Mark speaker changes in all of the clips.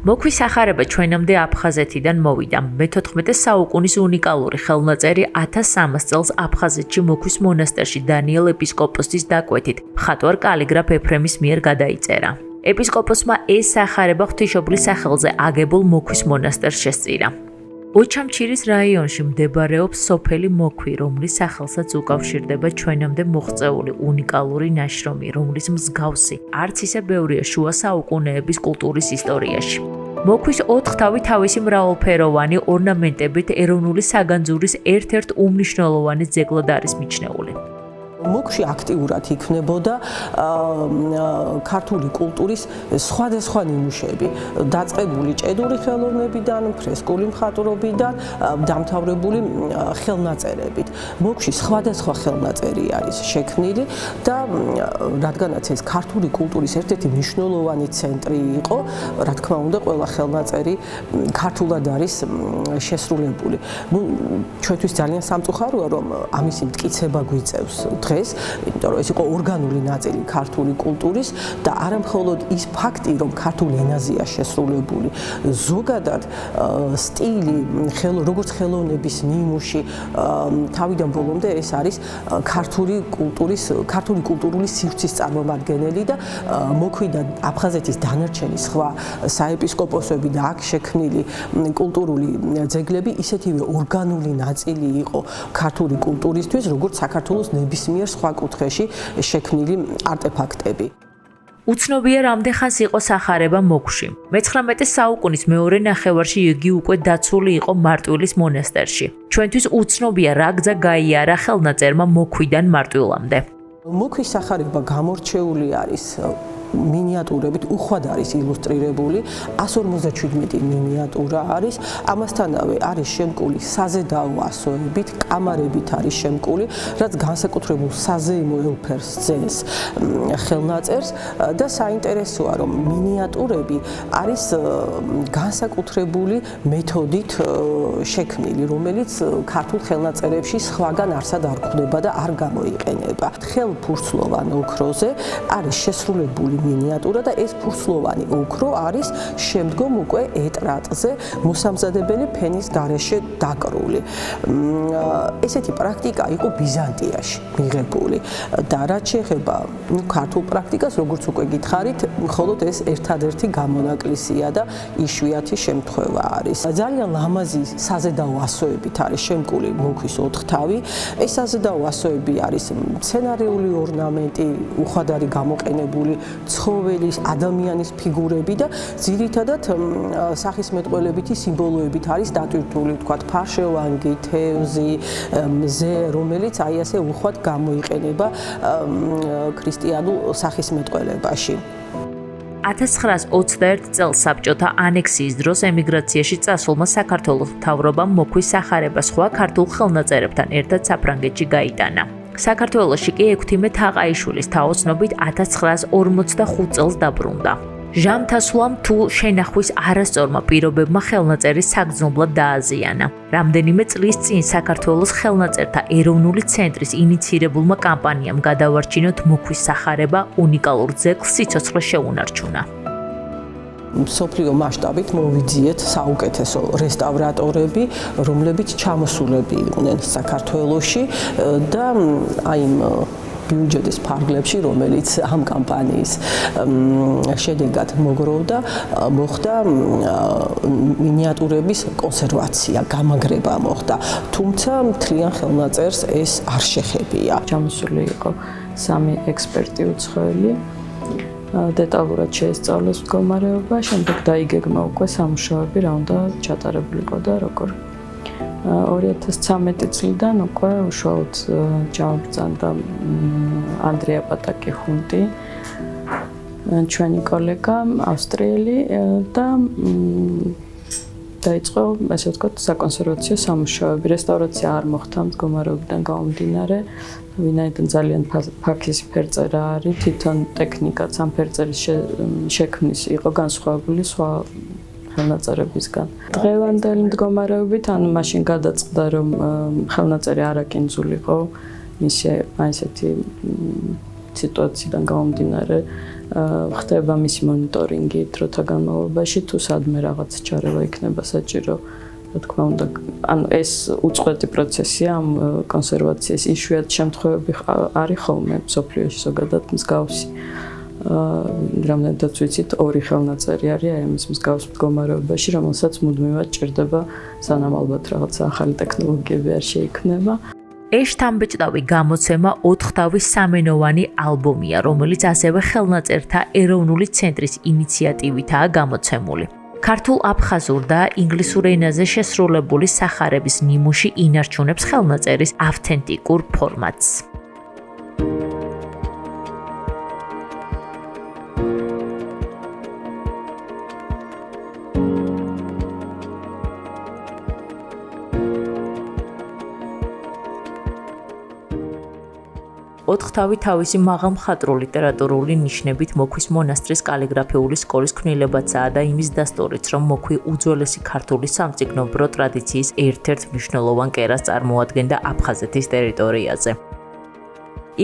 Speaker 1: მოქვის სახარება ჩვენამდე აფხაზეთიდან მოვიდა. მე-14 საუკუნის უნიკალური ხელნაწერი 1300 წელს აფხაზეთში მოქვის მონასტერში დანიელ ეპისკოპოსის დაკვეთით მხატვარ კალიგრაფ ეფრემის მიერ გადაიწერა. ეპისკოპოსმა ეს სახარება ღვთისმშობლის სახელზე აგებულ მოქვის მონასტერს შესწირა. ოჩამჩირის რაიონში მდებარეობს სოფელი მოქვი, რომლის სახელსაც უკავშირდება ჩვენამდე მოღწეული უნიკალური ნაშრომი, რომლის მსგავსი არც ისე ბევრია შუა საუკუნეების კულტურის ისტორიაში. მოქვის 4 თავი თავისი მრავალფეროვანი ორნამენტებით ეროვნული საგანძურის ერთ-ერთ უმნიშვნელოვანი ძეგლად არის მიჩნეული.
Speaker 2: მოქში აქტიურად იქმნებოდა ქართული კულტურის სხვადასხვა ნიმუშები, დაწყებული ჭედური ხელოვნებიდან, ფრესკული მხატვრობიდან, დამთავრებული ხელნაწერებით. მოქში სხვადასხვა ხელნაწერი არის შექმნილი და რადგანაც ეს ქართული კულტურის ერთ-ერთი მნიშვნელოვანი ცენტრი იყო, რა თქმა უნდა, ყველა ხელნაწერი ქართულად არის შესრულებული. ჩვენთვის ძალიან სამწუხაროა, რომ ამისი მტკიცება გვიწევს დღეს, იმიტომ რომ ეს იყო ორგანული ნაწილი ქართული კულტურის და არა მხოლოდ ის ფაქტი, რომ ქართულ ენაზეა შესრულებული, ზოგადად სტილი, როგორც ხელოვნების ნიმუში, თავიდან ბოლომდე ეს არის ქართული კულტურული სივრცის წარმომადგენელი და მოქვი და აფხაზეთის დანარჩენი სხვა საეპისკოპოსები და აქ შექმნილი კულტურული ძეგლები ისეთივე ორგანული ნაწილი იყო ქართული კულტურისთვის, როგორც საქართველოს ნებისმიერ სხვა კუთხეში შექმნილი არტეფაქტები.
Speaker 1: უცნობია რამდენხანს იყო სახარება მოქვში. მე-19 საუკუნის მეორე ნახევარში იგი უკვე დაცული იყო მარტვილის მონასტერში. ჩვენთვის უცნობია რა გზა გაიარა ხელნაწერმა მოქვიდან მარტვილამდე.
Speaker 2: მოქვის სახარება გამორჩეული არის მინიატურებით, უხვად არის ილუსტრირებული, 157 მინიატურა არის, ამასთანავე არის შემკული საზედაო ასოებით, კამარებით არის შემკული, რაც განსაკუთრებულ საზეიმო ელფერს ძენს ხელნაწერს და საინტერესოა, რომ მინიატურები არის განსაკუთრებული მეთოდით შექმნილი, რომელიც ქართულ ხელნაწერებში სხვაგან არსად არ გვხვდება და არ გამოიყენება. ხელფურცლოვან ოქროზე არის შესრულებული მინიატურა და ეს ფურცლოვანი ოქრო არის შემდგომ უკვე ეტრატზე მოსამზადებელი ფენის გარეშე დაკრული. ესეთი პრაქტიკა იყო ბიზანტიაში მიღებული და რაც შეეხება ქართულ პრაქტიკას, როგორც უკვე გითხარით, მხოლოდ ეს ერთადერთი გამონაკლისია და იშვიათი შემთხვევა არის. ძალიან ლამაზი საზედაო ასოებით არის შემკული მოქვის 4 თავი. ეს საზედაო ასოები არის მცენარეული ორნამენტი, უხვად არის გამოყენებული ცხოველის, ადამიანის ფიგურები და ძირითადად სახისმეტყველებითი სიმბოლოებით არის დატვირთული, თქვათ, ფარშევანგი, თევზი, მზე, რომელიც აი ასე უხვად გამოიყენება ქრისტიანულ სახისმეტყველებაში.
Speaker 1: 1921 წელს საბჭოთა ანექსიის დროს ემიგრაციაში წასულმა საქართველოს მთავრობამ მოქვის სახარება სხვა ქართულ ხელნაწერებთან ერთად საფრანგეთში გაიტანა. საქართველოში კი ექვთიმე თაყაიშვილის თაოსნობით 1945 წელს დაბრუნდა. ჟამთასვლამ თუ შენახვის არასწორმა პირობებმა ხელნაწერის საგრძნობლად დააზიანა. რამდენიმე წლის წინ საქართველოს ხელნაწერთა ეროვნული ცენტრის ინიცირებულმა კამპანიამ გადავარჩინოთ მოქვის სახარება უნიკალურ ძეგლს სიცოცხლე შეუნარჩუნა.
Speaker 2: მსოფლიო მასშტაბით მოვიძიეთ საუკეთესო რესტავრატორები, რომლებიც ჩამოსულები იყვნენ საქართველოში და აი ბიუჯეტის ფარგლებში, რომელიც ამ კამპანიის შედეგად მოგროვდა, მოხდა მინიატურების კონსერვაცია, გამაგრება მოხდა. თუმცა მთლიან ხელნაწერს ეს არ შეხებია.
Speaker 3: ჩამოსული იყო 3 ექსპერტი უცხოელი. დეტალურად შეესწავლეს მდგომარეობა, შემდეგ დაიგეგმა უკვე სამუშაოები, რა უნდა ჩატარებულიყო და როგორ. 2013 წლიდან უკვე უშუალოდ ჩამოგწანდა ანდრია პატაკი-ხუნტი, ჩვენი კოლეგა, ავსტრიელი და დაიწყო, ასე ვთქვათ, საკონსერვაციო სამუშაოები. რესტავრაცია არ მოხდა მდგომარეობიდან გამომდინარე, ვინაიდან ძალიან ფაქიზ ფერწერა არის, თვითონ ტექნიკაც ამ ფერწერის შექმნის იყო განსხვავებული სხვა ხელნაწერებისგან. დღევანდელი მდგომარეობით, ანუ მაშინ გადაწყდა, რომ ხელნაწერი არაკინძულიყო, ისეთი სიტუაციიდან გამომდინარე, ხდება მისი მონიტორინგი დროთა განმავლობაში, თუ სადმე რაღაც ჩარევა იქნება საჭირო. რა თქმა უნდა, ანუ ეს უწყვეტი პროცესია ამ კონსერვაციის იშვიათ შემთხვევები არის ხოლმე მსოფლიოში ზოგადად მსგავსი. რამდენადაც ვიცით, 2 ხელნაწერი არის აი ამის მსგავს მდგომარეობაში, რომელსაც მუდმივად ჭირდება, სანამ ალბათ რაღაცა ახალი ტექნოლოგიები არ შეიქმნება.
Speaker 1: ეშთამბეჭდავი გამოცემა 4 თავის სამენოვანი ალბომია, რომელიც ასევე ხელნაწერთა ეროვნული ცენტრის ინიციატივითაა გამოცემული. ქართულ აფხაზურ და ინგლისურ ენაზე შესრულებული სახარების ნიმუში ინარჩუნებს ხელნაწერის ავთენტიკურ ფორმატს. ოთხთავი თავისი მაღალმხატვრო ლიტერატურული ნიშნებით მოქვის მონასტრის კალიგრაფიული სკოლის ქმნილებაცაა და იმის დასტურიც, რომ მოქვი უძველესი ქართული სამწიგნობრო ტრადიციის ერთ-ერთ მნიშვნელოვან კერას წარმოადგენდა აფხაზეთის ტერიტორიაზე.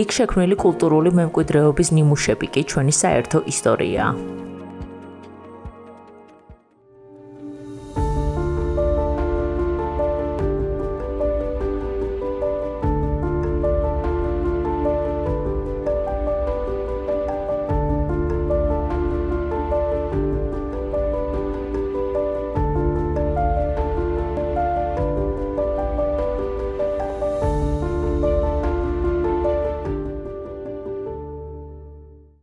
Speaker 1: იქ შექმნილი კულტურული მემკვიდრეობის ნიმუშები კი ჩვენი საერთო ისტორიაა.